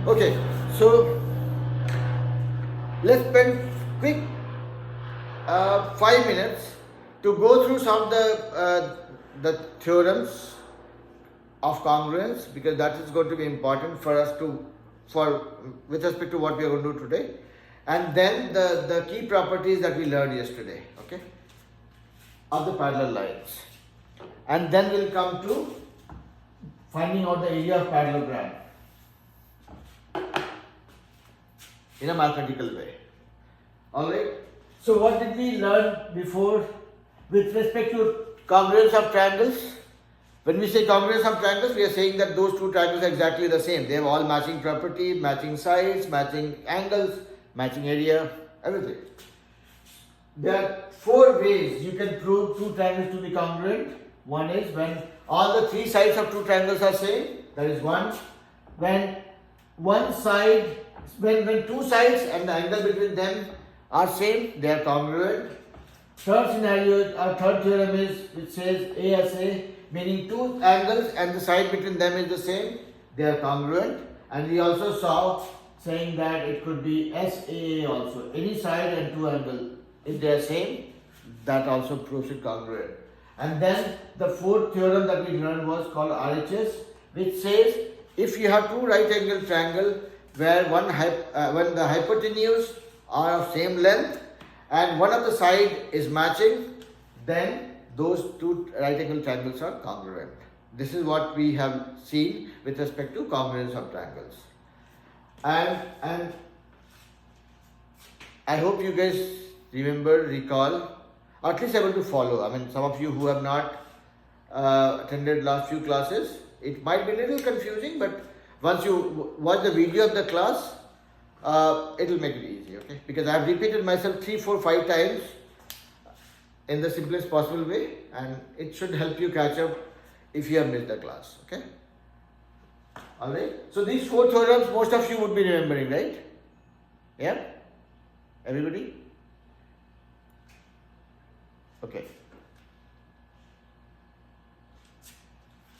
Okay, so let's spend quick 5 minutes to go through some of the theorems of congruence, because that is going to be important for us to with respect to what we are going to do today, and then the key properties that we learned yesterday, okay, of the parallel lines, and then we'll come to finding out the area of parallelogram in a mathematical way. Alright, so what did we learn before with respect to congruence of triangles? When we say congruence of triangles, we are saying that those two triangles are exactly the same. They have all matching property, matching sides, matching angles, matching area, everything. There are 4 ways you can prove two triangles to be congruent. One is when all the 3 sides of two triangles are same, that is one. When one side, when 2 sides and the angle between them are same, they are congruent. Third scenario, our third theorem is, which says A as A, meaning 2 angles and the side between them is the same, they are congruent. And we also saw saying that it could be SAA also, any side and 2 angles, if they are same, that also proves it congruent. And then the fourth theorem that we learned was called RHS, which says if you have 2 right angle triangle where when the hypotenuse are of same length and one of the side is matching, then those 2 right angle triangles are congruent. This is what we have seen with respect to congruence of triangles. And I hope you guys remember, recall, or at least able to follow. I mean, some of you who have not attended last few classes, it might be a little confusing, but once you watch the video of the class, it will make it easy, okay? Because I have repeated myself 3, 4, 5 times in the simplest possible way, and it should help you catch up if you have missed the class, okay? Alright, so these 4 theorems most of you would be remembering, right? Yeah? Everybody? Okay.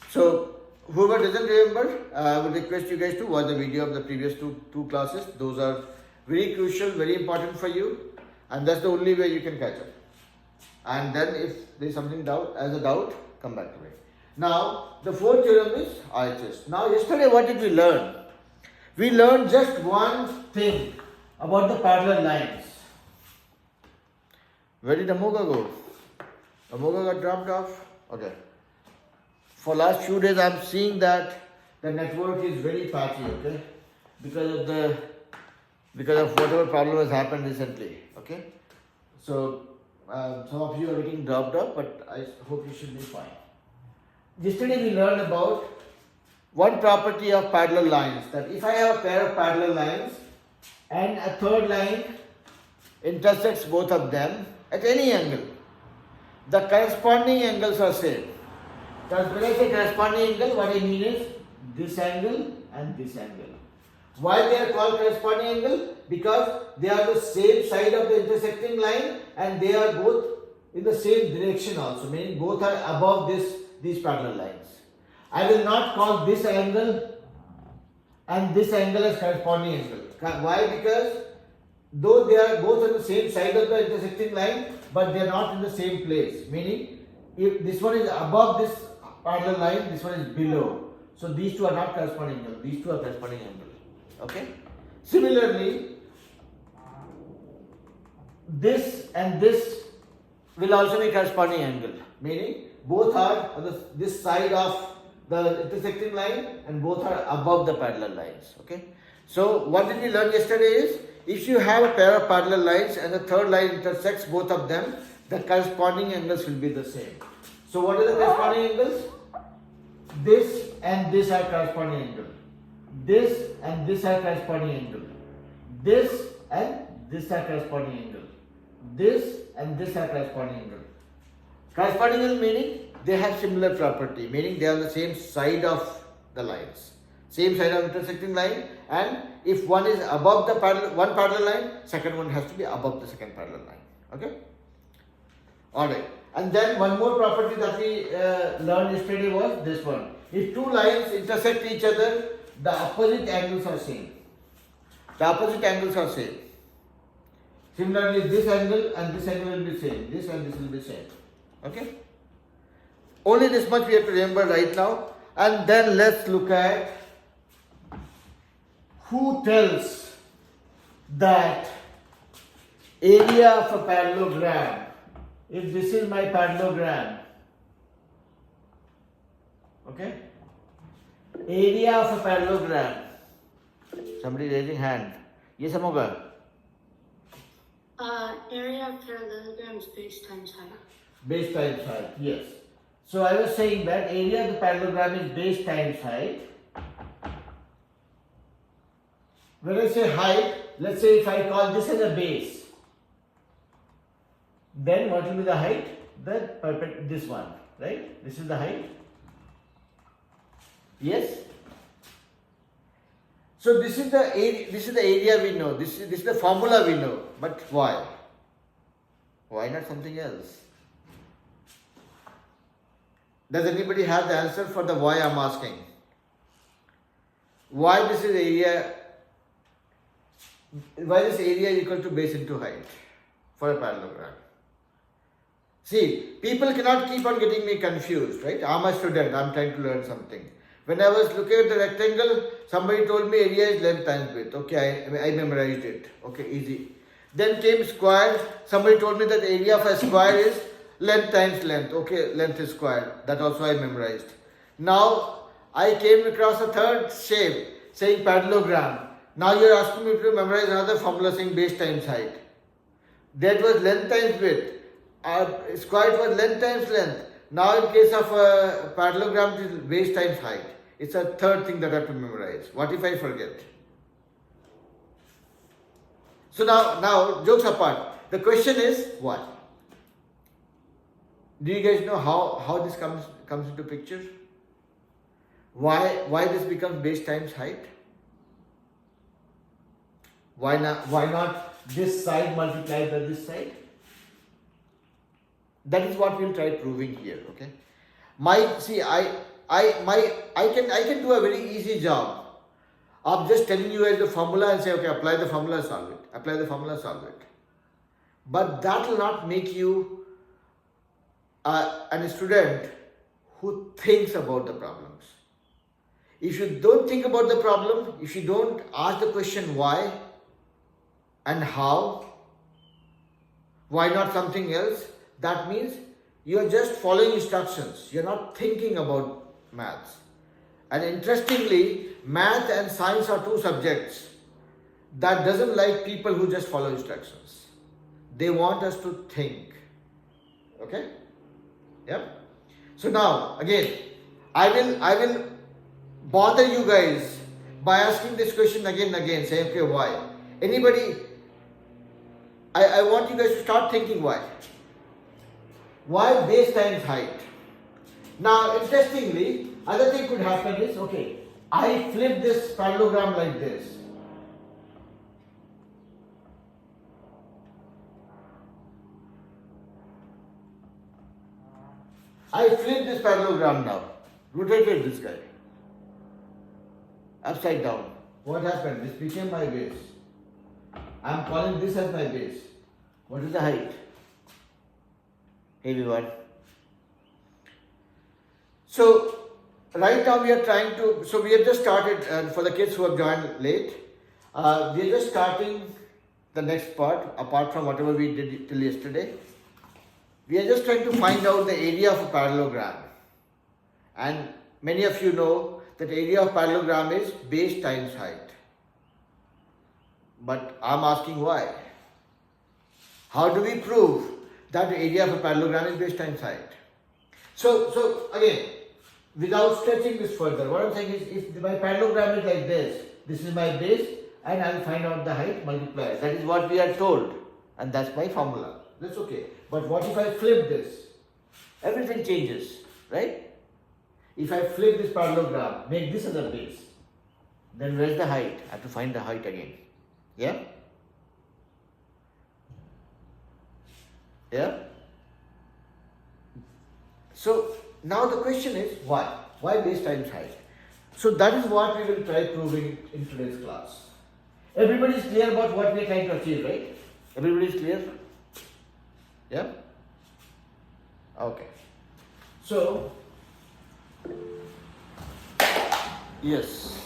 So, whoever doesn't remember, I would request you guys to watch the video of the previous two classes. Those are very crucial, very important for you, and that's the only way you can catch up. And then if there is something as a doubt, come back to me. Now, the fourth theorem is RHS. Now, yesterday what did we learn? We learned just one thing about the parallel lines. Where did Amoga go? Amoga got dropped off? Okay. For last few days I am seeing that the network is very patchy, okay? Because of whatever problem has happened recently, okay? So some of you are getting dropped off, but I hope you should be fine. Yesterday we learned about one property of parallel lines, that if I have a pair of parallel lines and a third line intersects both of them at any angle, the corresponding angles are same. When I say corresponding angle, what I mean is this angle and this angle. Why they are called corresponding angle? Because they are the same side of the intersecting line and they are both in the same direction also, meaning both are above these parallel lines. I will not call this angle and this angle as corresponding angle. Why? Because though they are both on the same side of the intersecting line, but they are not in the same place, meaning if this one is above this parallel line, this one is below. So these two are not corresponding angle, these two are corresponding angle. Okay? Similarly, this and this will also be corresponding angle, meaning both are on this side of the intersecting line and both are above the parallel lines. Okay? So what did we learn yesterday is, if you have a pair of parallel lines and the third line intersects both of them, the corresponding angles will be the same. So what are the corresponding angles? This and this are corresponding angle. This and this are corresponding angle. This and this are corresponding angle. This and this are corresponding angle. Corresponding angle meaning they have similar property, meaning they are on the same side of the lines. Same side of intersecting line, and if one is above the one parallel line, second one has to be above the second parallel line. Okay? Alright. And then one more property that we learned yesterday was this one. If two lines intersect each other the opposite angles are same. The opposite angles are same. Similarly, this angle and this angle will be same. This and this will be same. Okay? Only this much we have to remember right now. And then let's look at who tells that area of a parallelogram. If this is my parallelogram, okay? Area of a parallelogram. Somebody raising hand. Yes, Amoga. Area of parallelogram is base times height. Base times height, yes. So I was saying that area of the parallelogram is base times height. When I say height, let's say if I call this as a base, then what will be the height? This one, right? This is the height. Yes. So this is the area. This is the area we know. This is the formula we know. But why? Why not something else? Does anybody have the answer for the why I'm asking? Why this is area? Why this area equal to base into height for a parallelogram? See, people cannot keep on getting me confused, right? I'm a student. I'm trying to learn something. When I was looking at the rectangle, somebody told me area is length times width. Okay, I memorized it. Okay, easy. Then came square. Somebody told me that the area of a square is length times length. Okay, length is square. That also I memorized. Now, I came across a third shape saying parallelogram. Now you are asking me to memorize another formula saying base times height. That was length times width. Square was length times length. Now in case of a parallelogram, it is base times height. It's a third thing that I have to memorize. What if I forget? So now jokes apart, the question is what? Do you guys know how this comes into picture? Why this becomes base times height? Why not this side multiplied by this side? That is what we'll try proving here. Okay. I can do a very easy job of just telling you as the formula and say, okay, apply the formula, solve it. Apply the formula, solve it. But that will not make you a student who thinks about the problems. If you don't think about the problem, if you don't ask the question why and how, why not something else, that means you are just following instructions. You are not thinking about maths. And interestingly, math and science are two subjects that doesn't like people who just follow instructions. They want us to think. Okay? Yeah? So now, again, I will bother you guys by asking this question again and again, saying, okay, why? Anybody, I want you guys to start thinking why. Why base times height? Now, interestingly, other thing could happen is, okay, I flip this parallelogram like this. I flip this parallelogram now. Rotated this guy. Upside down. What happened? This became my base. I am calling this as my base. What is the height? Everyone. So, right now we are trying to, so we have just started, for the kids who have joined late, we are just starting the next part, apart from whatever we did till yesterday. We are just trying to find out the area of a parallelogram. And many of you know that area of parallelogram is base times height. But I am asking why? How do we prove that the area of a parallelogram is base times height? So again, without stretching this further, what I am saying is, if my parallelogram is like this is my base, and I will find out the height, multiply it. That is what we are told, and that's my formula. That's okay. But what if I flip this? Everything changes, right? If I flip this parallelogram, make this as a base, then where's the height? I have to find the height again. Yeah? Yeah? So now the question is why? Why base times height? So that is what we will try proving in today's class. Everybody is clear about what we are trying to achieve, right? Everybody is clear? Yeah? Okay. So, yes.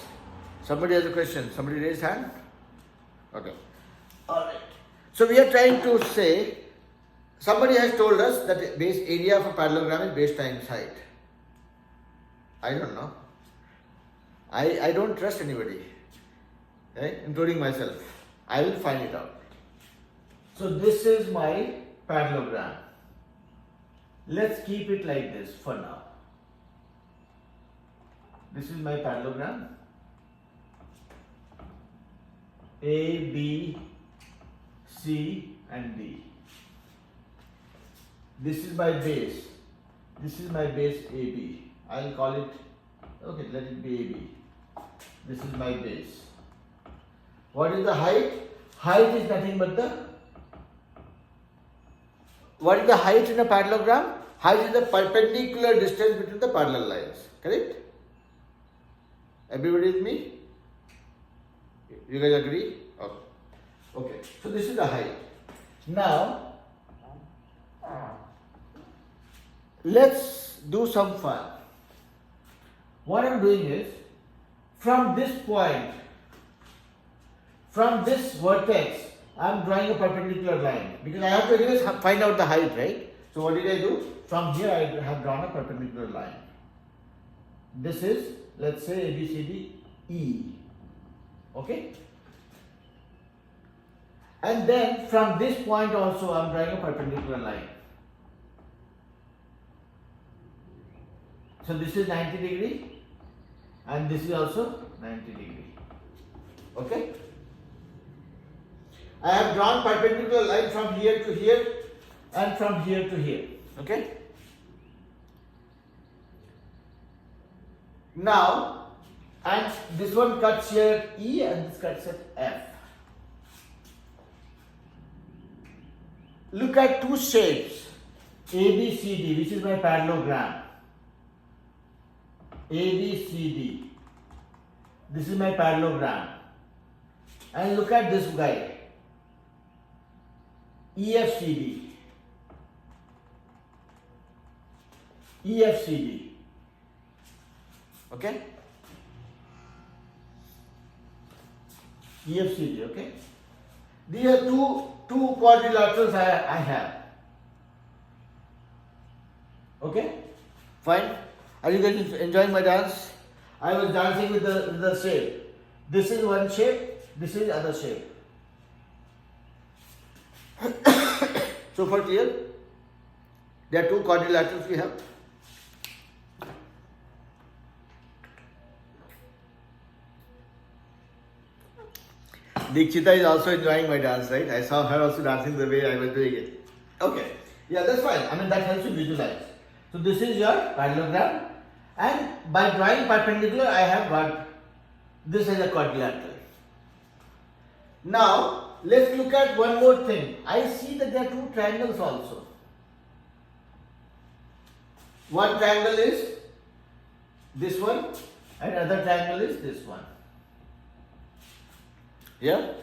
Somebody has a question. Somebody raised hand? Okay. Alright. So we are trying to say, somebody has told us that the base area of a parallelogram is base times height. I don't know. I don't trust anybody, right? Including myself. I will find it out. So this is my parallelogram. Let's keep it like this for now. This is my parallelogram. A, B, C and D. This is my base. This is my base AB. I'll call it, okay, let it be AB. This is my base. What is the height? Height is nothing but what is the height in a parallelogram? Height is the perpendicular distance between the parallel lines. Correct? Everybody with me? You guys agree? Okay. Okay. So this is the height. Now, let's do some fun. What I'm doing is, from this point, from this vertex, I'm drawing a perpendicular line because I have to anyways find out the height, right? So what did I do? From here I have drawn a perpendicular line. This is, let's say, ABCD E. Okay? And then from this point also I'm drawing a perpendicular line. So this is 90 degree and this is also 90 degree. Okay? I have drawn perpendicular line from here to here and from here to here. Okay? Now, and this one cuts here E and this cuts at F. Look at two shapes, ABCD, which is my parallelogram. ABCD. This is my parallelogram. And look at this guy. EFCD. EFCD. Okay? EFCD, okay? These are two quadrilaterals I have. Okay? Fine? Are you guys enjoying my dance? I was dancing with the shape. This is one shape, this is other shape. So for clear? There are two quadrilaterals we have. Dikshita is also enjoying my dance, right? I saw her also dancing the way I was doing it. Okay. Yeah, that's fine. I mean, that helps you visualize. So this is your parallelogram. And by drawing perpendicular, I have got this as a quadrilateral. Now, let's look at one more thing. I see that there are two triangles also. One triangle is this one and other triangle is this one. Yeah?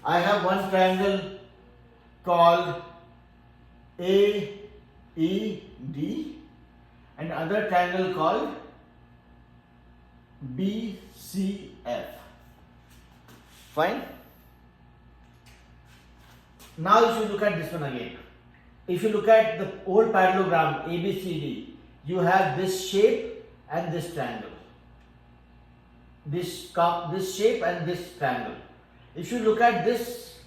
I have one triangle called AED and other triangle called BCF. Fine? Now if you look at this one again. If you look at the old parallelogram ABCD, you have this shape and this triangle. This shape and this triangle. If you look at this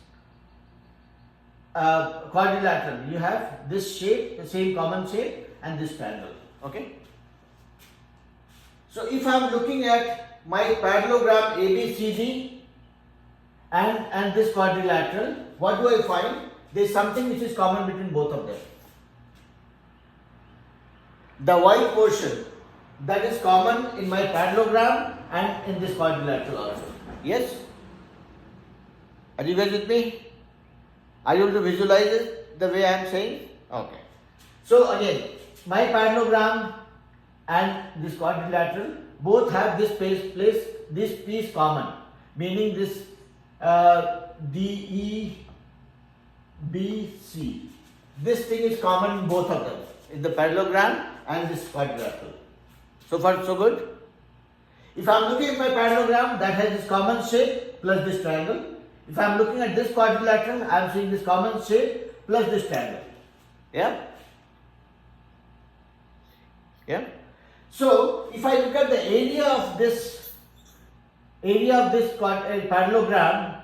quadrilateral, you have this shape, the same common shape and this triangle. Okay? So if I am looking at my parallelogram ABCD and this quadrilateral, what do I find? There is something which is common between both of them. The white portion that is common in my parallelogram and in this quadrilateral also. Yes? Are you guys with me? Are you able to visualize it the way I am saying? Okay. So again, my parallelogram and this quadrilateral both have this this piece common, meaning this DE BC. This thing is common in both of them, in the parallelogram and this quadrilateral. So far so good. If I am looking at my parallelogram, that has this common shape plus this triangle. If I am looking at this quadrilateral, I am seeing this common shape plus this triangle. Yeah? Yeah? So if I look at the area of this parallelogram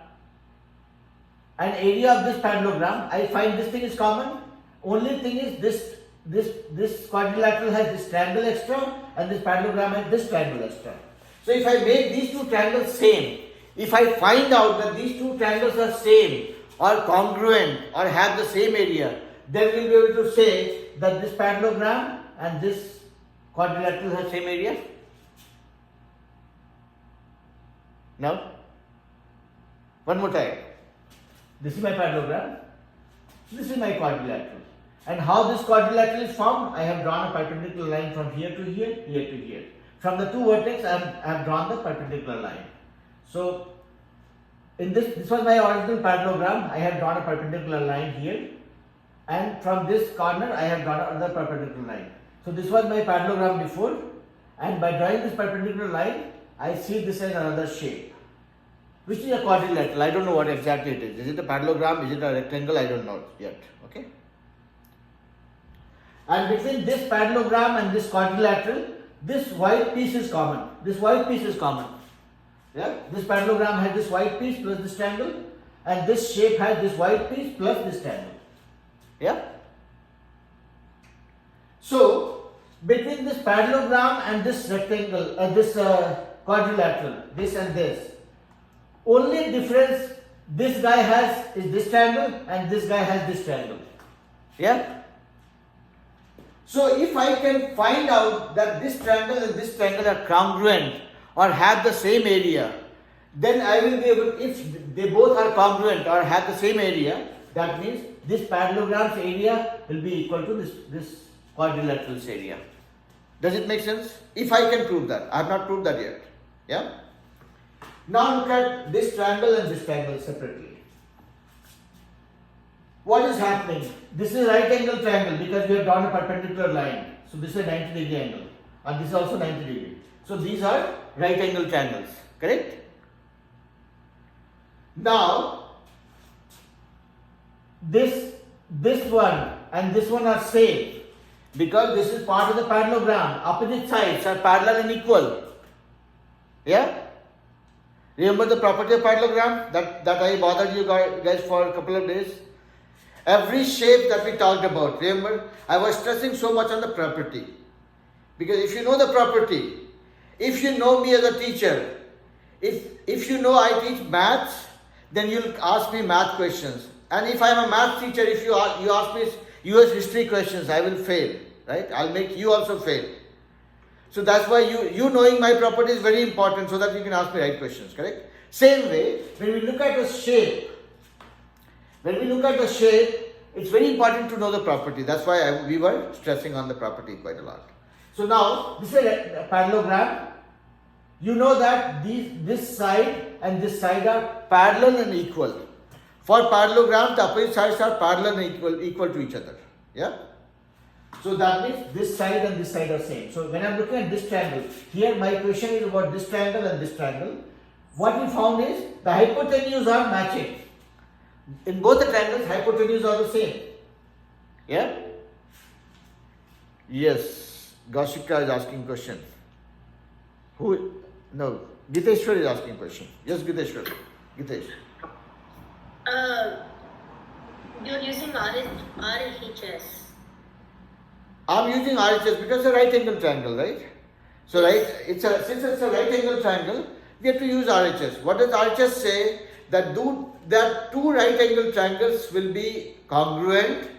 and area of this parallelogram, I find this thing is common. Only thing is this quadrilateral has this triangle extra and this parallelogram has this triangle extra. So if I make these two triangles same, if I find out that these two triangles are same or congruent or have the same area, then we will be able to say that this parallelogram and this quadrilateral have same area. Now, one more time. This is my parallelogram. This is my quadrilateral. And how this quadrilateral is formed? I have drawn a perpendicular line from here to here, here to here. From the two vertices, I have drawn the perpendicular line. So, in this was my original parallelogram. I have drawn a perpendicular line here, and from this corner, I have drawn another perpendicular line. So, this was my parallelogram before, and by drawing this perpendicular line, I see this as another shape, which is a quadrilateral. I don't know what exactly it is. Is it a parallelogram? Is it a rectangle? I don't know yet. Okay. And between this parallelogram and this quadrilateral, this white piece is common. This white piece is common. Yeah? This parallelogram has this white piece plus this triangle, and this shape has this white piece plus this triangle. Yeah? So, between this parallelogram and this rectangle, quadrilateral, this and this, only difference this guy has is this triangle and this guy has this triangle. Yeah? So if I can find out that this triangle and this triangle are congruent or have the same area, then I will be able, if they both are congruent or have the same area, that means this parallelogram's area will be equal to this quadrilateral's area. Does it make sense? If I can prove that. I have not proved that yet. Yeah? Now look at this triangle and this triangle separately. What is happening? This is right angle triangle because we have drawn a perpendicular line. So this is a 90-degree angle and this is also 90 degree. So these are right angle triangles. Correct? Now this one and this one are same because this is part of the parallelogram. Opposite sides are parallel and equal. Yeah? Remember the property of parallelogram that I bothered you guys for a couple of days? Every shape that we talked about, remember, I was stressing so much on the property. Because if you know the property, if you know me as a teacher, if you know I teach maths, then you'll ask me math questions. And if I'm a math teacher, if you ask me US history questions, I will fail, right? I'll make you also fail. So that's why you knowing my property is very important so that you can ask me right questions, correct? Same way, when we look at a shape, it's very important to know the property. That's why we were stressing on the property quite a lot. So now, this is a parallelogram. You know that this side and this side are parallel and equal. For parallelogram, the opposite sides are parallel and equal to each other. Yeah? So that means this side and this side are same. So when I am looking at this triangle, here my question is about this triangle and this triangle. What we found is the hypotenuse are matching. In both the triangles, hypotenuse are the same. Yeah? Yes. Gashika is asking question. Who? No. Giteshwar is asking question. Yes, Giteshwar. Gitesh. You're using RHS. I'm using RHS because it's a right angle triangle, right? So since it's a right angle triangle, we have to use RHS. What does RHS say? That two right angle triangles will be congruent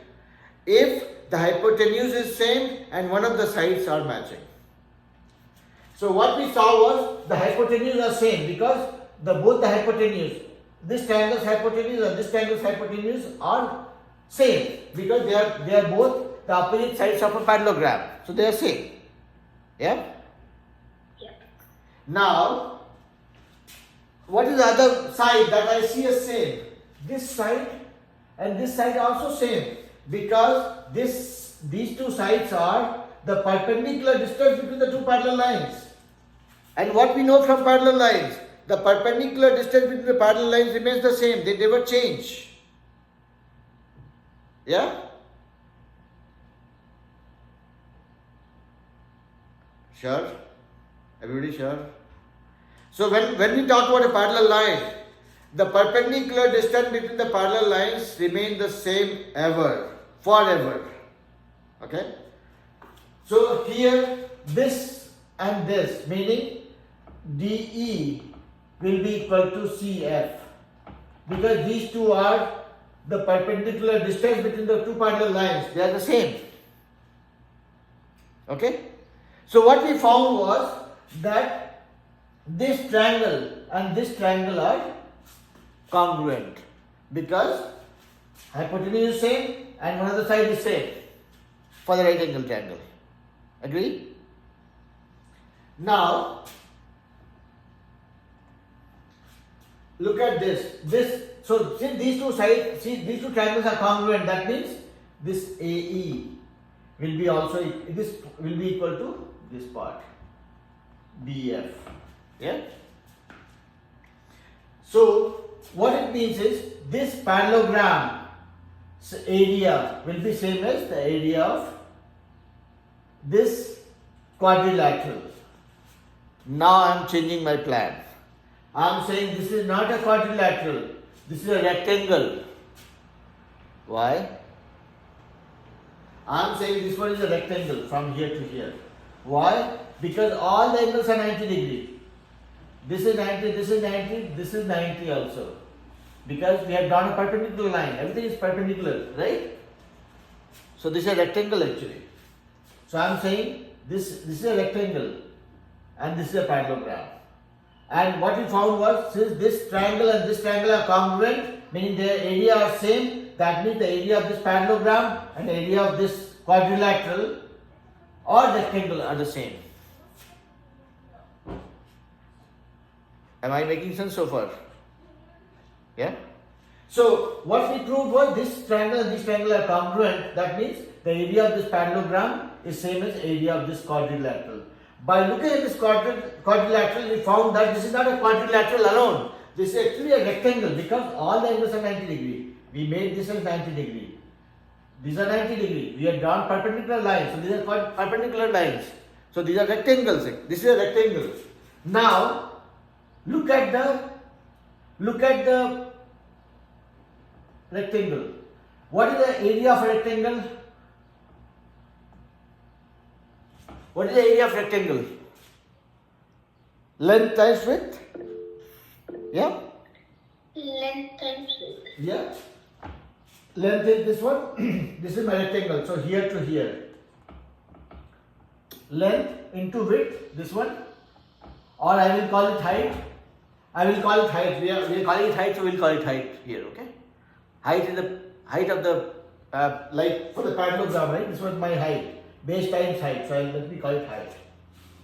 if the hypotenuse is same and one of the sides are matching. So what we saw was the hypotenuse are same because both the hypotenuse, this triangle's hypotenuse and this triangle's hypotenuse are same because they are both the opposite sides of a parallelogram. So they are same. Yeah? Yeah. Now, what is the other side that I see as same? This side and this side also same, because these two sides are the perpendicular distance between the two parallel lines. And what we know from parallel lines, the perpendicular distance between the parallel lines remains the same, they never change. Yeah? Sure? Everybody sure? So when we talk about a parallel line, the perpendicular distance between the parallel lines remain the same ever, forever. Okay? So here this and this, meaning DE will be equal to CF, because these two are the perpendicular distance between the two parallel lines, they are the same. Okay? So what we found was that this triangle and this triangle are congruent, because hypotenuse is same and one other side is same for the right angle triangle. Agree? Now look at this. So since these two sides, these two triangles are congruent, that means this AE will be also, this will be equal to this part BF. Yeah. So what it means is this parallelogram area will be same as the area of this quadrilateral. Now I am changing my plan. I am saying this is not a quadrilateral, this is a rectangle. Why? I am saying this one is a rectangle from here to here. Why? Because all the angles are 90 degree. This is 90, this is 90, this is 90 also. Because we have drawn a perpendicular line. Everything is perpendicular, right? So this is a rectangle actually. So I am saying this is a rectangle and this is a parallelogram. And what we found was, since this triangle and this triangle are congruent, meaning their area are same, that means the area of this parallelogram and the area of this quadrilateral or rectangle are the same. Am I making sense so far? Yeah? So what we proved was this triangle and this triangle are congruent, that means the area of this parallelogram is same as area of this quadrilateral. By looking at this quadrilateral, we found that this is not a quadrilateral alone. This is actually a rectangle, because all the angles are 90 degree. We made this as 90 degree. These are 90 degree. We have drawn perpendicular lines. So these are called perpendicular lines. So these are rectangles. This is a rectangle. Now look at the rectangle. What is the area of a rectangle? What is the area of rectangle? Length times width? Yeah? Length times width. Yeah. Length is this one. This is my rectangle. So here to here. Length into width, this one. Or I will call it height. I will call it height. We are calling it height, so we will call it height here, okay? Height is the height of the, like for the parallelogram, right? This was my height. Base times height. So let me call it height.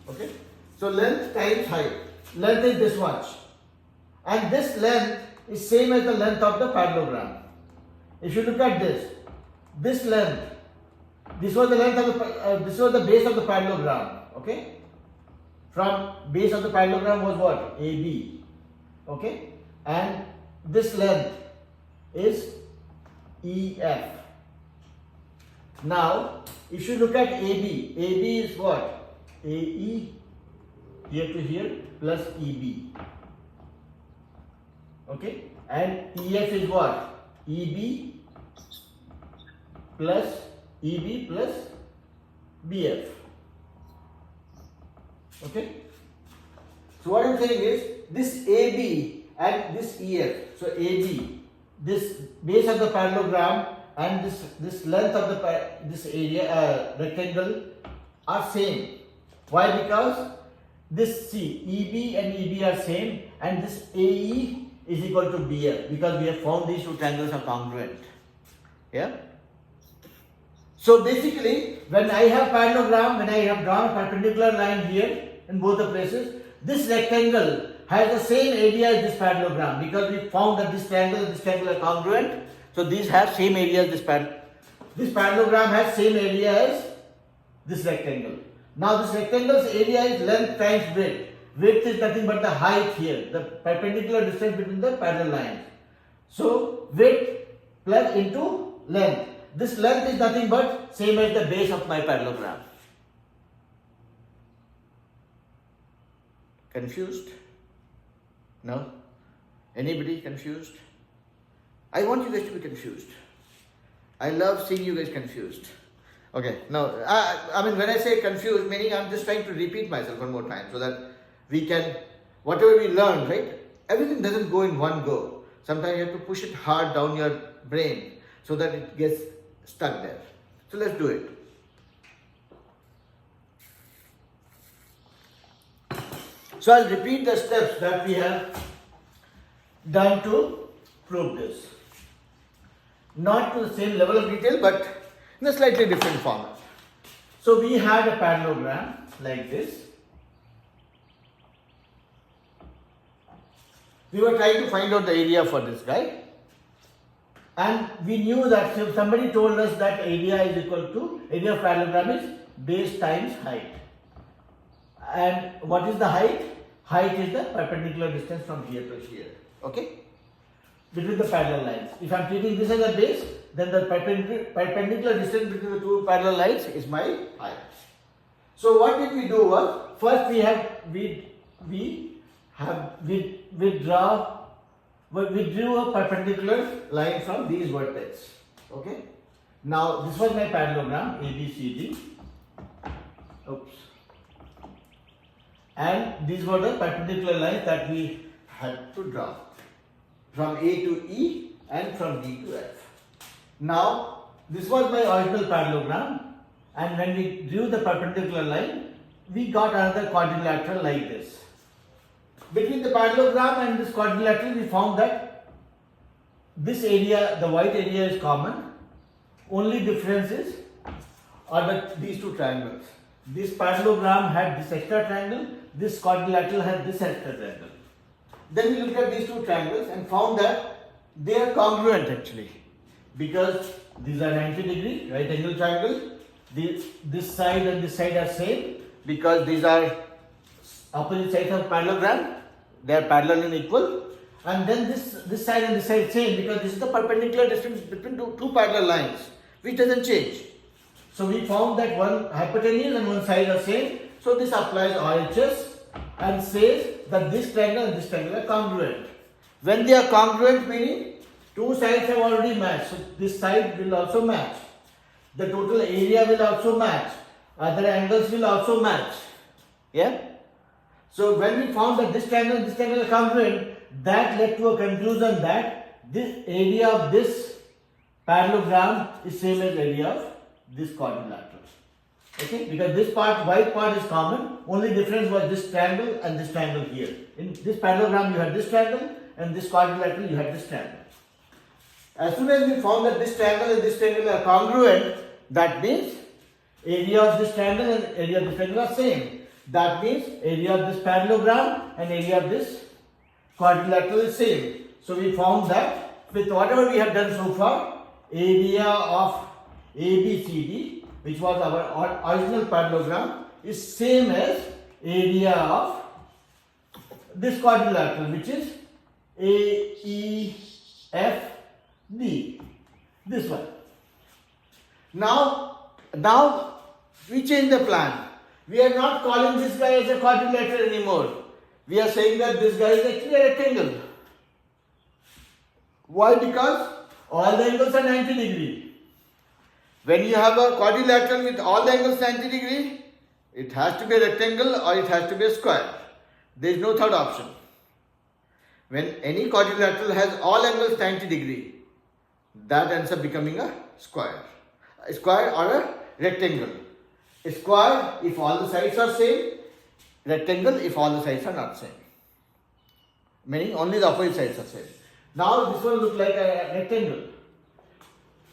Okay? So length times height. Length is this much. And this length is same as the length of the parallelogram. If you look at this length, this was the length of the, this was the base of the parallelogram. Okay? From base of the parallelogram was what? AB. Okay? And this length is EF. Now, if you look at AB, AB is what? AE here to here plus EB. Okay? And EF is what? EB plus BF. Okay? So what I am saying is, this AB and this EF, so AB, this base of the parallelogram and this length of this area rectangle are same. Why? Because this EB and EB are same, and this AE is equal to BF, because we have found these two triangles are congruent. Yeah. So basically, when I have parallelogram, when I have drawn a perpendicular line here in both the places, this rectangle has the same area as this parallelogram because we found that this triangle and this triangle are congruent. So these have same area as this parallelogram has same area as this rectangle. Now this rectangle's area is length times width. Width is nothing but the height here, the perpendicular distance between the parallel lines. So width plus into length. This length is nothing but same as the base of my parallelogram. Confused? No? Anybody confused? I want you guys to be confused. I love seeing you guys confused. Okay, no, I mean when I say confused, meaning I'm just trying to repeat myself one more time so that we can, whatever we learn, right? Everything doesn't go in one go. Sometimes you have to push it hard down your brain so that it gets stuck there. So let's do it. So I'll repeat the steps that we have done to prove this. Not to the same level of detail, but in a slightly different format. So we had a parallelogram like this. We were trying to find out the area for this guy. And we knew that if somebody told us that area is equal to, area of parallelogram is base times height. And what is the height? Height is the perpendicular distance from here to here. Okay? Between the parallel lines. If I am treating this as a base, then the perpendicular distance between the two parallel lines is my height. So what did we do was, first we drew a perpendicular line from these vertices. Okay? Now this was my parallelogram ABCD. Oops. And these were the perpendicular lines that we had to draw from A to E and from D to F. Now this was my original parallelogram, and when we drew the perpendicular line, we got another quadrilateral like this. Between the parallelogram and this quadrilateral, we found that this area, the white area, is common. Only differences are these two triangles. This parallelogram had this extra triangle, this quadrilateral had this extra triangle. Then we looked at these two triangles and found that they are congruent actually, because these are 90 degree right angle triangle. This side and this side are same because these are opposite sides of parallelogram. They are parallel and equal. And then this side and this side same because this is the perpendicular distance between two parallel lines, which doesn't change. So we found that one hypotenuse and one side are same. So this applies RHS and says that this triangle and this triangle are congruent. When they are congruent, meaning two sides have already matched. So this side will also match. The total area will also match. Other angles will also match. Yeah? So when we found that this triangle and this triangle are congruent, that led to a conclusion that this area of this parallelogram is same as area of this quadrilateral. Okay, because this part, white part is common, only difference was this triangle and this triangle here. In this parallelogram you had this triangle, and this quadrilateral you had this triangle. As soon as we found that this triangle and this triangle are congruent, that means area of this triangle and area of this triangle are same. That means area of this parallelogram and area of this quadrilateral is same. So we found that with whatever we have done so far, area of ABCD, which was our original parallelogram, is same as area of this quadrilateral, which is AEFD. This one. Now we change the plan. We are not calling this guy as a quadrilateral anymore. We are saying that this guy is actually a rectangle. Why? Because all the angles are 90 degree. When you have a quadrilateral with all the angles 90 degree, it has to be a rectangle or it has to be a square. There is no third option. When any quadrilateral has all angles 90 degree, that ends up becoming a square. A square or a rectangle. A square if all the sides are same, rectangle if all the sides are not same. Meaning only the opposite sides are same. Now this one looks like a rectangle.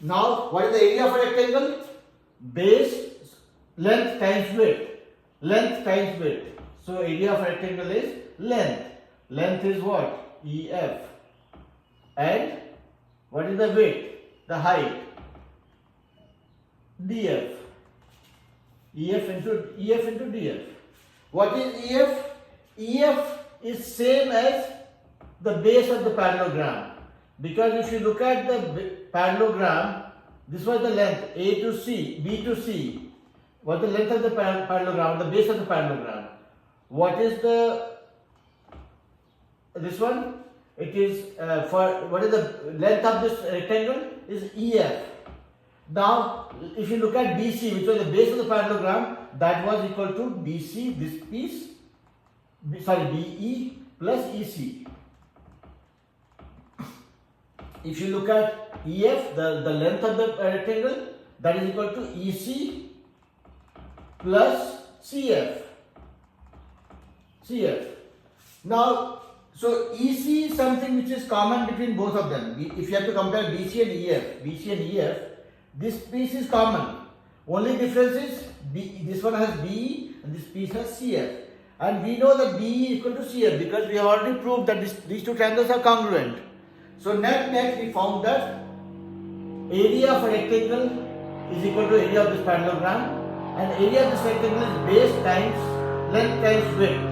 Now what is the area of a rectangle? Base length times width. Length times width. So area of a rectangle is length. Length is what? EF. And what is the width? The height? DF. EF into DF. What is EF? EF is same as the base of the parallelogram. Because if you look at the parallelogram, this was the length A to C, B to C. What is the length of the parallelogram, the base of the parallelogram? What is this one? It is what is the length of this rectangle? Is EF. Now, if you look at BC, which was the base of the parallelogram, that was equal to BC, this piece, BE plus EC. If you look at EF, the length of the rectangle, that is equal to EC plus CF. Now, so EC is something which is common between both of them. If you have to compare BC and EF, this piece is common. Only difference is this one has BE and this piece has CF. And we know that BE is equal to CF because we have already proved that these two triangles are congruent. So next we found that area of a rectangle is equal to area of this parallelogram, and area of this rectangle is base times length times width.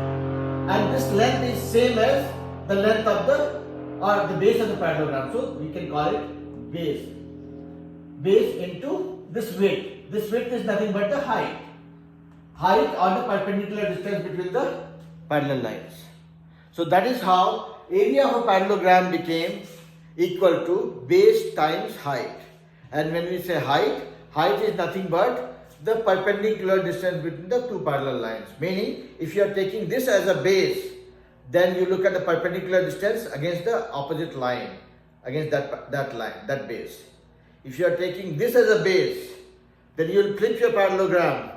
And this length is same as the length of the base of the parallelogram. So we can call it base. Base into this width. This width is nothing but the height. Height or the perpendicular distance between the parallel lines. So that is how area of a parallelogram became equal to base times height. And when we say height is nothing but the perpendicular distance between the two parallel lines. Meaning, if you are taking this as a base, then you look at the perpendicular distance against the opposite line, against that base. If you are taking this as a base, then you will flip your parallelogram,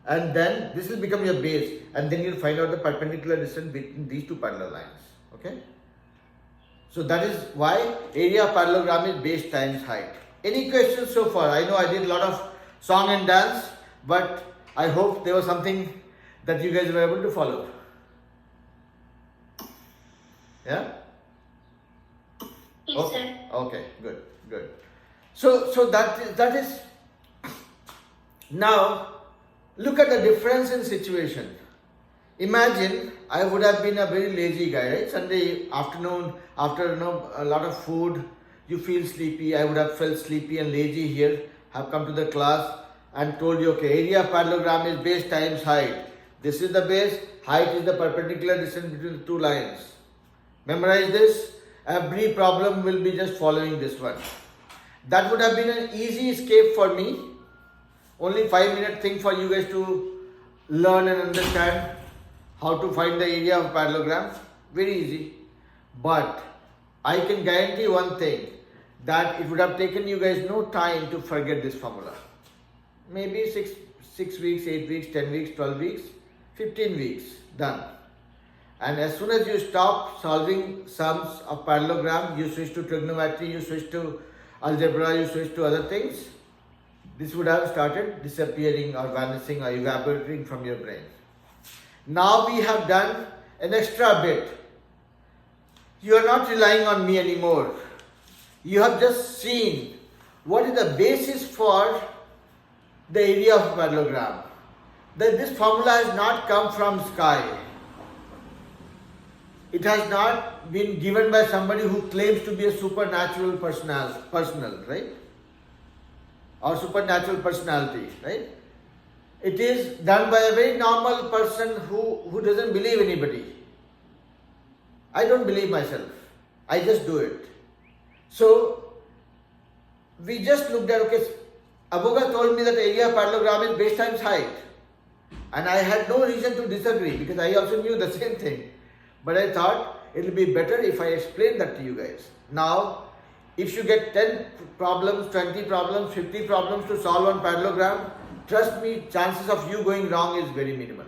and then this will become your base, and then you will find out the perpendicular distance between these two parallel lines. Okay? So that is why area of parallelogram is base times height. Any questions so far? I know I did a lot of song and dance, but I hope there was something that you guys were able to follow. Yeah? Yes, Okay. sir. Okay, good. So that is now look at the difference in situation. Imagine I would have been a very lazy guy, right? Sunday afternoon, after a lot of food, you feel sleepy. I would have felt sleepy and lazy here, have come to the class and told you, okay, area of parallelogram is base times height. This is the base, height is the perpendicular distance between the two lines. Memorize this. Every problem will be just following this one. That would have been an easy escape for me. Only 5-minute thing for you guys to learn and understand how to find the area of parallelogram. Very easy. But I can guarantee one thing, that it would have taken you guys no time to forget this formula. Maybe 6 weeks, 8 weeks, 10 weeks, 12 weeks, 15 weeks, done. And as soon as you stop solving sums of parallelogram, you switch to trigonometry, you switch to algebra, you switch to other things, this would have started disappearing or vanishing or evaporating from your brain. Now we have done an extra bit. You are not relying on me anymore. You have just seen what is the basis for the area of parallelogram. That this formula has not come from sky. It has not been given by somebody who claims to be a supernatural personal, right? Or supernatural personality, right? It is done by a very normal person who doesn't believe anybody. I don't believe myself. I just do it. So, we just looked at, okay, Aboga told me that area of parallelogram is base times height. And I had no reason to disagree because I also knew the same thing. But I thought it will be better if I explain that to you guys. Now, if you get 10 problems, 20 problems, 50 problems to solve on parallelogram, trust me, chances of you going wrong is very minimal.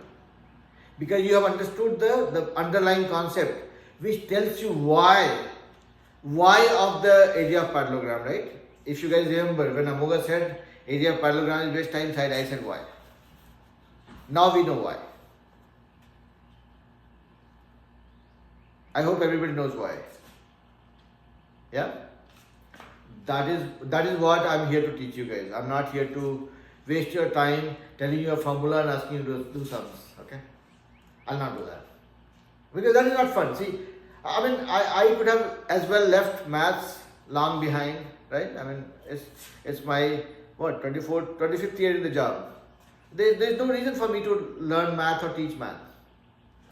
Because you have understood the underlying concept, which tells you why of the area of parallelogram, right? If you guys remember, when Amoga said area of parallelogram is base times height, I said why. Now we know why. I hope everybody knows why. Yeah? That is what I'm here to teach you guys. I'm not here to waste your time telling you a formula and asking you to do sums. Okay? I'll not do that. Because that is not fun. See, I mean, I could have as well left maths long behind, right? I mean, it's my, 25th year in the job. There's no reason for me to learn math or teach math.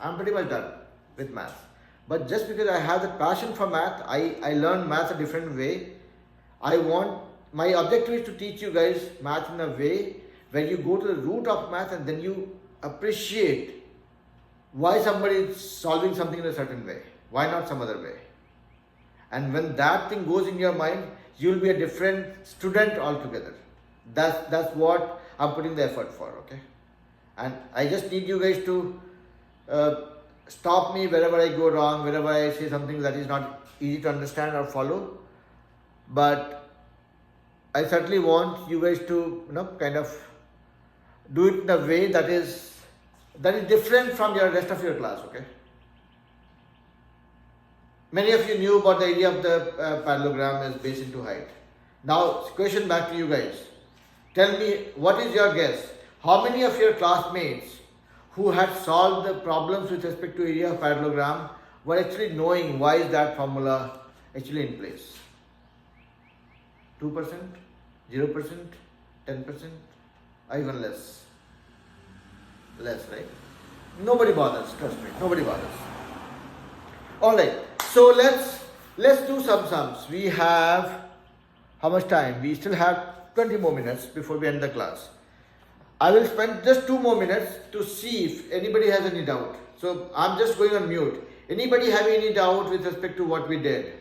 I'm pretty much done with math. But just because I have the passion for math, I learn math a different way. My objective is to teach you guys math in a way where you go to the root of math and then you appreciate why somebody is solving something in a certain way. Why not some other way? And when that thing goes in your mind, you'll be a different student altogether. That's what I'm putting the effort for, okay? And I just need you guys to stop me wherever I go wrong, wherever I say something that is not easy to understand or follow. But I certainly want you guys to, kind of do it in a way that is different from your rest of your class, okay? Many of you knew about the idea of the parallelogram as base into height. Now, question back to you guys. Tell me, what is your guess? How many of your classmates who had solved the problems with respect to area of parallelogram were actually knowing why is that formula actually in place? 2%? 0%? 10%? Or even less? Less, right? Nobody bothers, trust me, nobody bothers. Alright, so let's do some sums. We have, how much time? We still have 20 more minutes before we end the class. I will spend just 2 more minutes to see if anybody has any doubt. So I'm just going on mute. Anybody have any doubt with respect to what we did?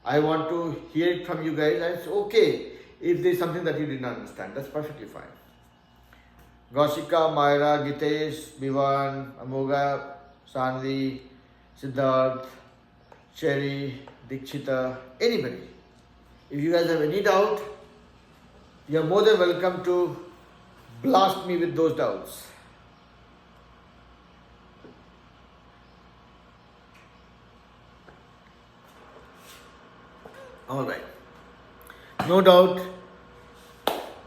I want to hear it from you guys, and it's okay if there's something that you did not understand. That's perfectly fine. Goshika, Myra, Gitesh, Bivan, Amoga, Sanvi, Siddharth, Cherry, Dikshita, anybody. If you guys have any doubt, you're more than welcome to blast me with those doubts. Alright. No doubt,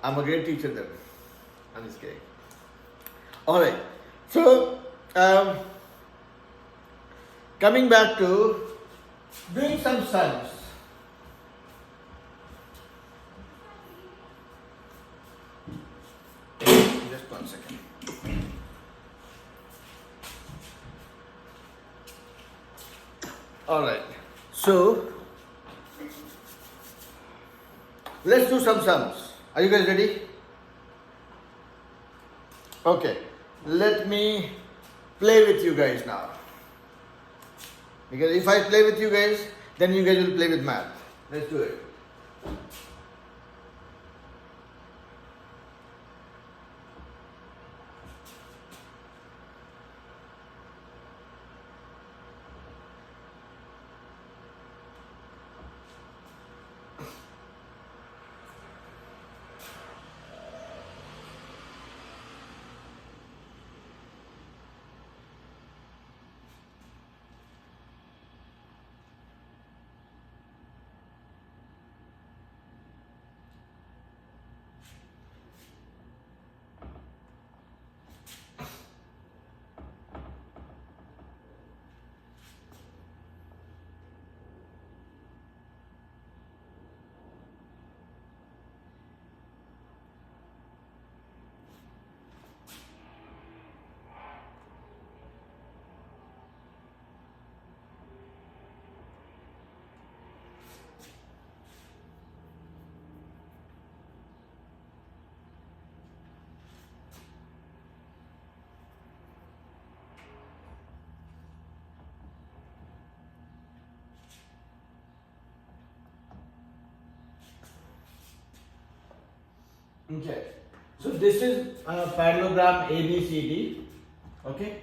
I'm a great teacher then. I'm just kidding. Alright. So, coming back to doing some sums. Just 1 second. Alright. So, let's do some sums. Are you guys ready? Okay. Let me play with you guys now. Because if I play with you guys, then you guys will play with math. Let's do it. Okay, so this is a parallelogram ABCD. Okay,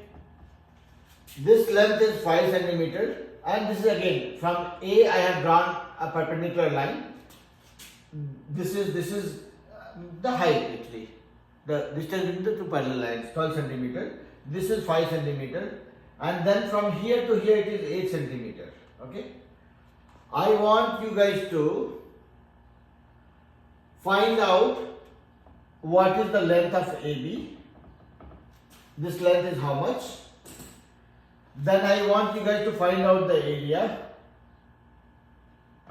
this length is 5 centimeter, and this is again from A. I have drawn a perpendicular line. This is the height actually. The distance between the two parallel lines, 12 centimeter. This is 5 centimeter, and then from here to here it is 8 centimeter. Okay. I want you guys to find out what is the length of AB. This length is how much? Then I want you guys to find out the area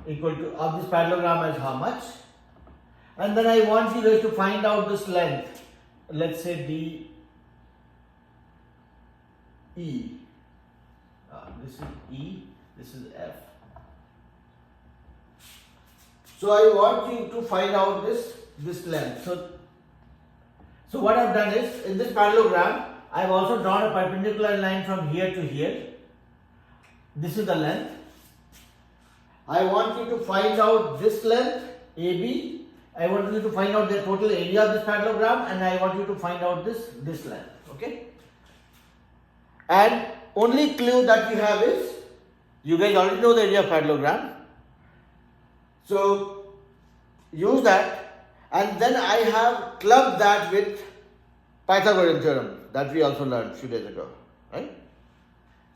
equal to of this parallelogram as how much, and then I want you guys to find out this length. Let's say DE. This is E, this is F. So I want you to find out this length. So what I've done is, in this parallelogram, I've also drawn a perpendicular line from here to here. This is the length. I want you to find out this length, AB. I want you to find out the total area of this parallelogram, and I want you to find out this length. Okay? And only clue that you have is, you guys already know the area of parallelogram. So use that, and then I have clubbed that with Pythagorean theorem that we also learned a few days ago, right?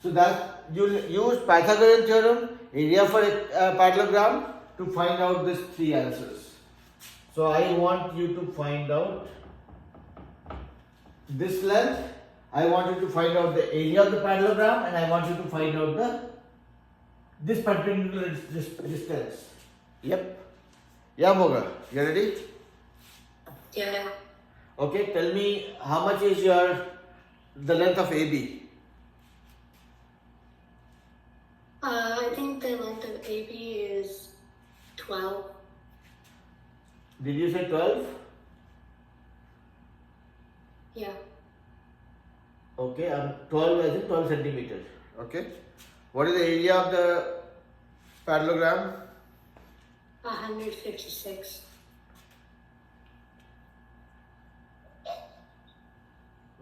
So that you use Pythagorean theorem, area for a parallelogram, to find out these three answers. So I want you to find out this length, I want you to find out the area of the parallelogram, and I want you to find out this perpendicular distance. Yep. Yeah, Moga, you ready? Yeah. Okay, tell me how much is the length of AB? I think the length of AB is 12. Did you say 12? Yeah. Okay, 12 as in 12 centimeters. Okay. What is the area of the parallelogram? 156.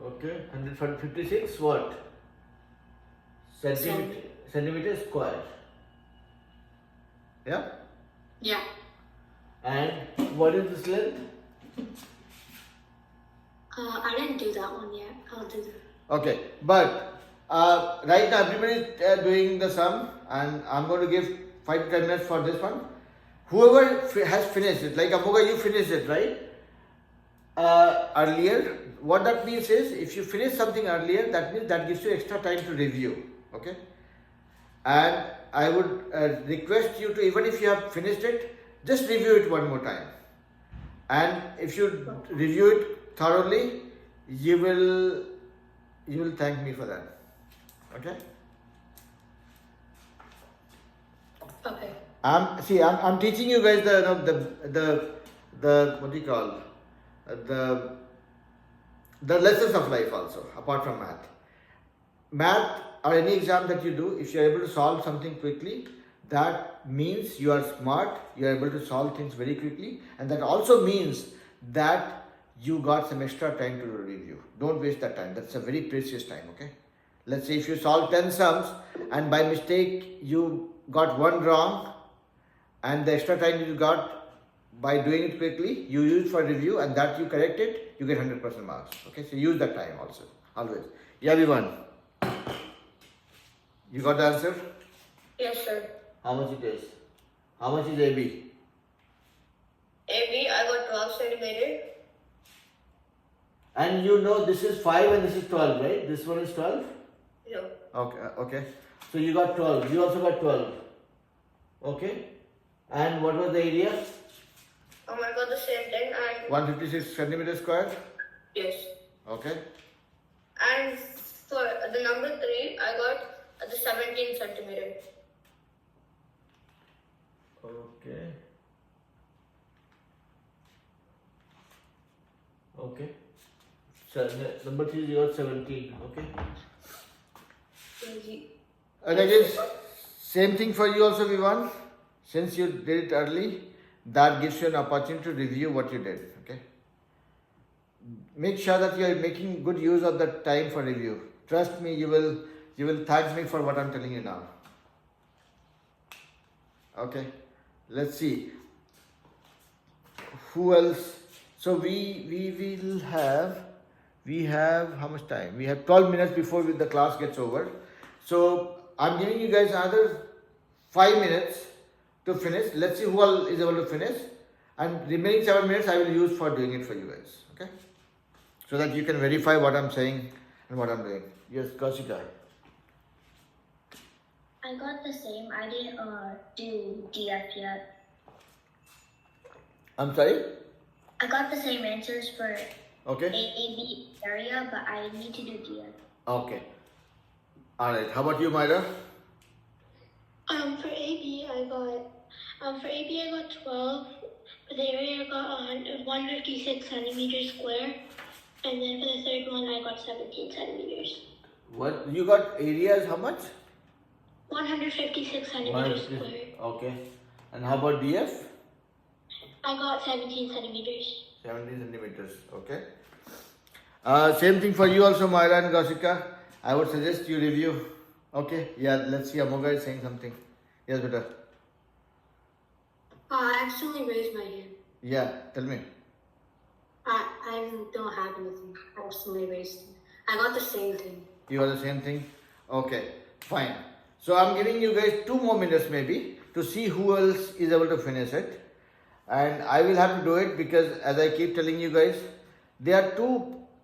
Okay, 156 what? Centimeter square. Yeah? Yeah. And what is this length? I didn't do that one yet. I'll do that. Okay, but right now everybody is doing the sum, and I'm going to give 5 to 10 minutes for this one. Whoever has finished it, like Amoga, you finished it, right? Earlier, what that means is, if you finish something earlier, that means that gives you extra time to review, okay? And I would request you to, even if you have finished it, just review it one more time. And if you review it thoroughly, you will thank me for that, okay? Okay. I'm teaching you guys the what do you call, the lessons of life also, apart from math. Math or any exam that you do, if you are able to solve something quickly, that means you are smart, you are able to solve things very quickly, and that also means that you got some extra time to review. Don't waste that time. That's a very precious time, okay? Let's say if you solve 10 sums and by mistake you got one wrong, and the extra time you got by doing it quickly, you use for review, and that you correct it, you get 100% marks. Okay, so use that time also, always. Yeah, everyone. You got the answer? Yes, sir. How much it is? How much is AB? AB, I got 12 centimeter. And you know this is 5 and this is 12, right? This one is 12? No. Okay. So you got 12. You also got 12. Okay. And what was the area? I got the same thing. And 156 centimeters square? yes. Okay. And for the number 3, I got the 17 centimeter. Okay. So number 3 you got 17. Okay. And again, same thing for you also, Vivan. Since you did it early, that gives you an opportunity to review what you did. Okay. Make sure that you are making good use of that time for review. Trust me, you will thank me for what I'm telling you now. Okay. Let's see. Who else? So we have how much time? We have 12 minutes before the class gets over. So I'm giving you guys another 5 minutes to finish. Let's see who all is able to finish. And remaining 7 minutes I will use for doing it for you guys. Okay? So that you can verify what I'm saying and what I'm doing. Yes, Kaushika. I got the same. I didn't do DF yet. I'm sorry? I got the same answers for Okay. AB area, but I need to do DF. Okay. Alright. How about you, Myra? For AB I got 12. For the area I got 156 centimeters square, and then for the third one I got 17 centimeters. What? You got areas how much? 156 centimeters square. Okay. And how about DF? I got 17 centimeters. 70 centimeters. Okay. Same thing for you also, Myra and Kaushika. I would suggest you review. Okay. Yeah. Let's see. Amoga is saying something. Yes, better. I actually raised my hand. Yeah. Tell me. I don't have anything. I actually raised it. I got the same thing. You got the same thing? Okay. Fine. So I'm giving you guys 2 more minutes maybe to see who else is able to finish it. And I will have to do it because as I keep telling you guys, there are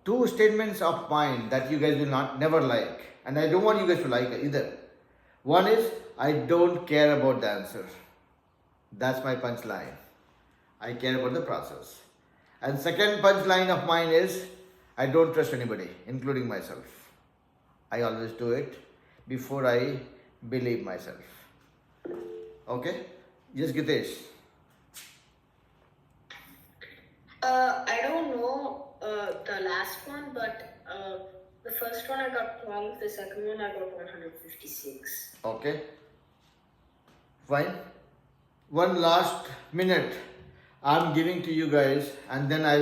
two statements of mine that you guys will never like. And I don't want you guys to like it either. One is, I don't care about the answer. That's my punchline. I care about the process. And second punchline of mine is, I don't trust anybody, including myself. I always do it before I believe myself. Okay? Yes, Gitesh. I don't know the last one, but the first one I got 12, the second one I got 156. Okay. Fine. One last minute I'm giving to you guys, and then I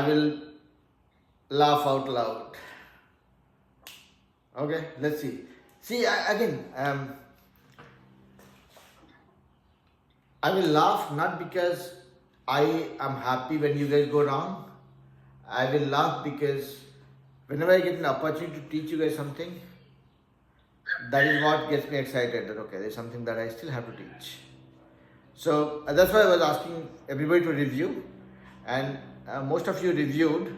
will laugh out loud. Okay, let's see. See, again, I will laugh not because I am happy when you guys go wrong. I will laugh because whenever I get an opportunity to teach you guys something, that is what gets me excited that okay, there's something that I still have to teach. So that's why I was asking everybody to review, and most of you reviewed,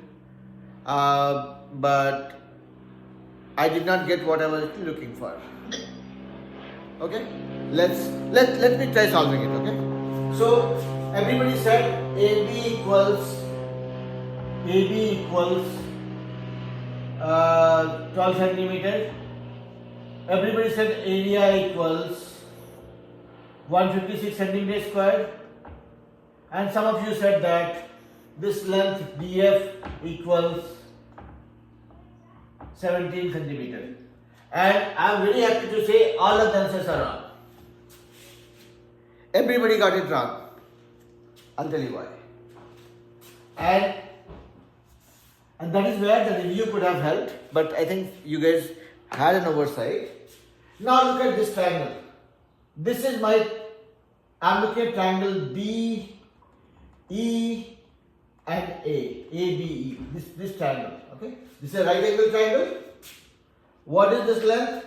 but I did not get what I was looking for. Okay, let me try solving it. Okay, so everybody said AB equals 12 centimeter. Everybody said area equals 156 centimeters square, and some of you said that this length DF equals 17 centimeters. And I am very happy to say all of the answers are wrong. Everybody got it wrong. I'll tell you why. And that is where the review could have helped, but I think you guys had an oversight. Now look at this triangle. This is I'm looking at triangle B, E and A, ABE, this triangle, okay? This is a right angle triangle. What is this length?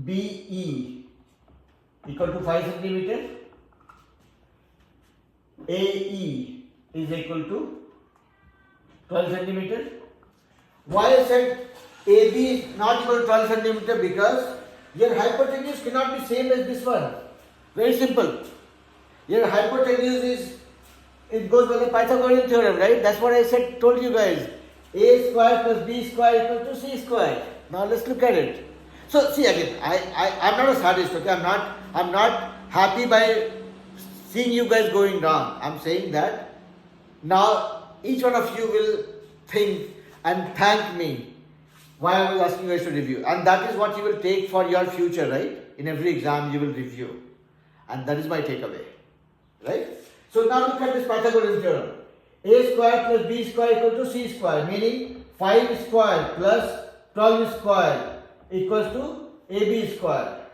BE equal to 5 centimeter. AE is equal to 12 centimeter. Why I said AB is not equal to 12 centimeter? Because your hypotenuse cannot be same as this one. Very simple. Your hypotenuse it goes by the Pythagorean theorem, right? That's what I told you guys. A square plus B square equal to C square. Now let's look at it. So see again, I'm not a sadist, okay? I'm not happy by seeing you guys going wrong. I'm saying that now each one of you will think and thank me why I was asking you guys to review. And that is what you will take for your future, right? In every exam you will review. And that is my takeaway, right? So now look at this Pythagorean theorem. A square plus B square equal to C square, meaning 5 square plus 12 square equals to AB square.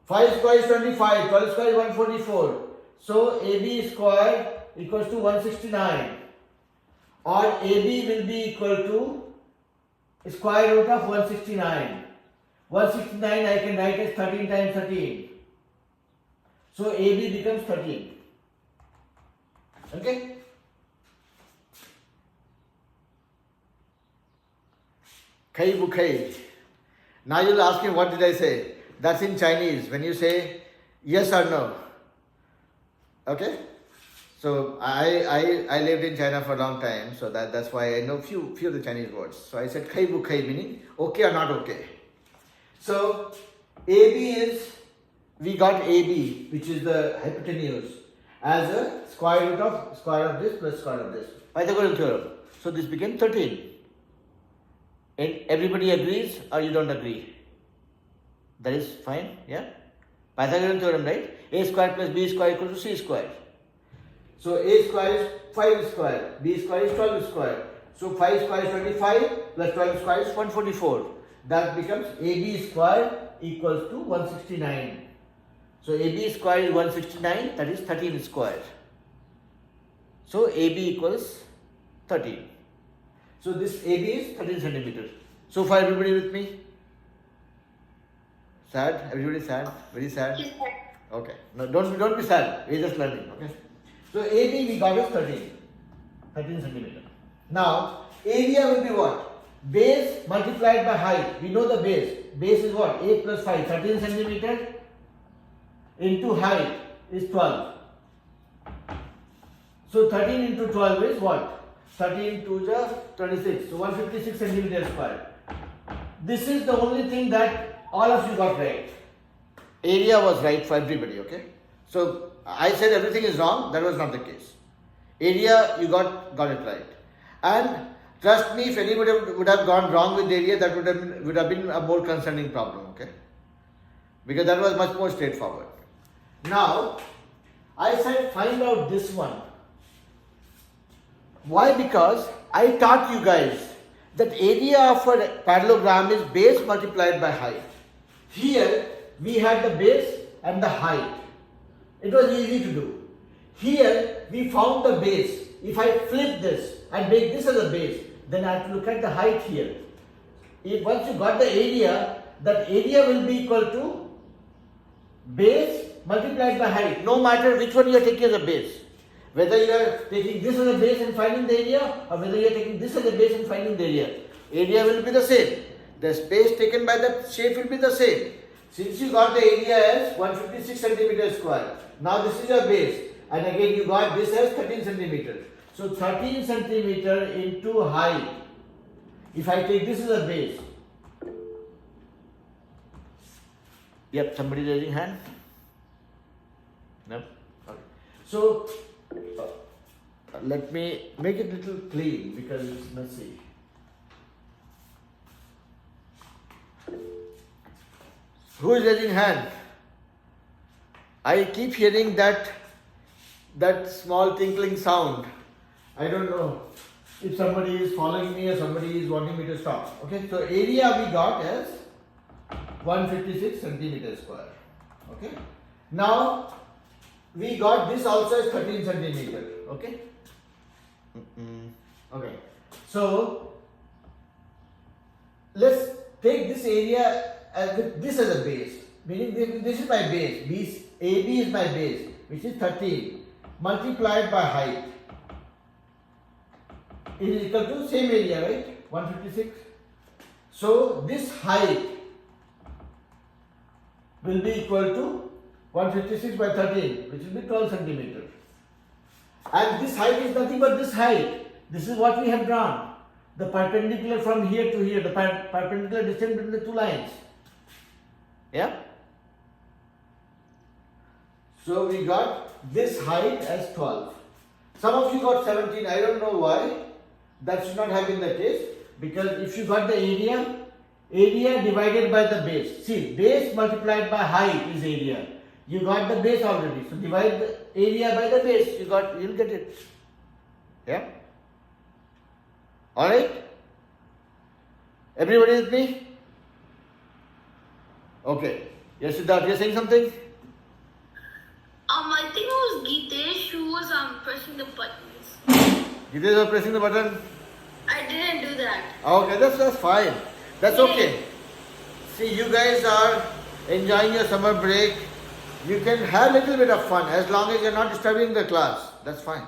5 square is 25, 12 square is 144. So AB square equals to 169. Or AB will be equal to square root of 169. 169 I can write as 13 times 13. So AB becomes 13. Okay? Kai bukai. Now you'll ask me, what did I say? That's in Chinese. When you say yes or no. Okay? So I lived in China for a long time, so that's why I know few of the Chinese words. So I said kai bukai, meaning okay or not okay. So AB is, we got AB, which is the hypotenuse, as a square root of this plus square root of this. Pythagorean theorem. So this became 13. And everybody agrees or you don't agree? That is fine, yeah? Pythagorean theorem, right? A square plus B square equals to C square. So A square is 5 square, B square is 12 square. So 5 square is 25 plus 12 square is 144. That becomes AB square equals to 169. So AB square is 169, that is 13 square. So AB equals 13. So this AB is 13 centimeters. So far everybody with me? Sad? Everybody sad? Very sad? Yes, sir. Okay. No, don't be sad. We're just learning. Okay. So AB we got is 13 centimeters. Now area will be what? Base multiplied by height. We know the base. Base is what? 8 plus 5, 13 centimeters into height is 12. So 13 into 12 is what? 13 to the 26. So 156 centimeters square. This is the only thing that all of you got right. Area was right for everybody, okay? So I said everything is wrong. That was not the case. Area, you got it right. And trust me, if anybody would have gone wrong with area, that would have been a more concerning problem, okay? Because that was much more straightforward. Now, I said find out this one. Why? Because I taught you guys that area of a parallelogram is base multiplied by height. Here we had the base and the height. It was easy to do. Here we found the base. If I flip this and make this as a base, then I have to look at the height here. If once you got the area, that area will be equal to base multiplied by height, no matter which one you are taking as a base. Whether you are taking this as a base and finding the area, or whether you are taking this as a base and finding the area will be the same. The space taken by the shape will be the same. Since you got the area as 156 centimeters square, now this is your base, and again you got this as 13 centimeters. So 13 centimeter into height. If I take this as a base, yep, somebody raising hand? No? Okay. So let me make it a little clean because it's messy. Who is raising hand? I keep hearing that small tinkling sound. I don't know if somebody is following me or somebody is wanting me to stop. Okay, so area we got as 156 centimeters square. Okay, now we got this also as 13 centimeter. Okay. Okay. So let's take this area with this as a base. Meaning this is my base. AB is my base, which is 13 multiplied by height. It is equal to same area, right? 156. So this height will be equal to 156 by 13, which will be 12 centimeters. And this height is nothing but this height. This is what we have drawn. The perpendicular from here to here, the perpendicular distance between the two lines. Yeah? So we got this height as 12. Some of you got 17. I don't know why. That should not have been the case. Because if you got the area divided by the base. See, base multiplied by height is area. You got the base already. So divide the area by the base. You'll get it. Yeah? Alright? Everybody with me? Okay. Yes, Siddharth, you're saying something? I think it was Geetesh who was pressing the buttons. Geetesh was pressing the button? I didn't do that. Okay, that's fine. That's okay. See, you guys are enjoying your summer break. You can have a little bit of fun as long as you're not disturbing the class. That's fine.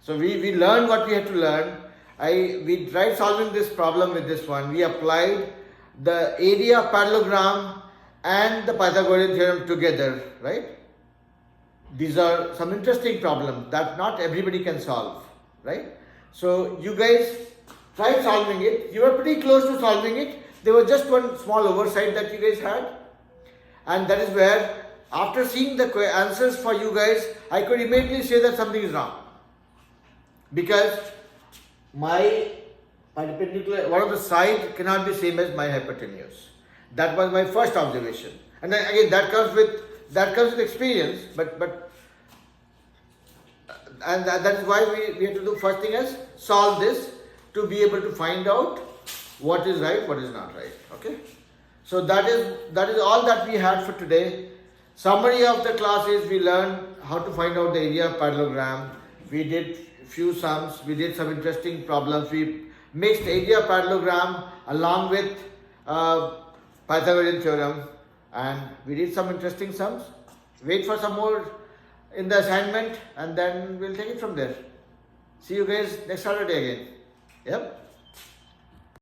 So we learned what we had to learn. We tried solving this problem with this one. We applied the area parallelogram and the Pythagorean theorem together, right? These are some interesting problems that not everybody can solve, right? So you guys tried solving it. You were pretty close to solving it. There was just one small oversight that you guys had, and that is where, after seeing the answers for you guys, I could immediately say that something is wrong, because my perpendicular, one of the side cannot be same as my hypotenuse. That was my first observation, and then again that comes with experience. And that is why we have to do first thing is solve this to be able to find out what is right, what is not right. Okay, so that is all that we had for today. Summary of the class is we learned how to find out the area of parallelogram. We did few sums. We did some interesting problems. We mixed area parallelogram along with Pythagorean theorem, and we did some interesting sums. Wait for some more in the assignment, and then we'll take it from there. See you guys next Saturday again. Yep.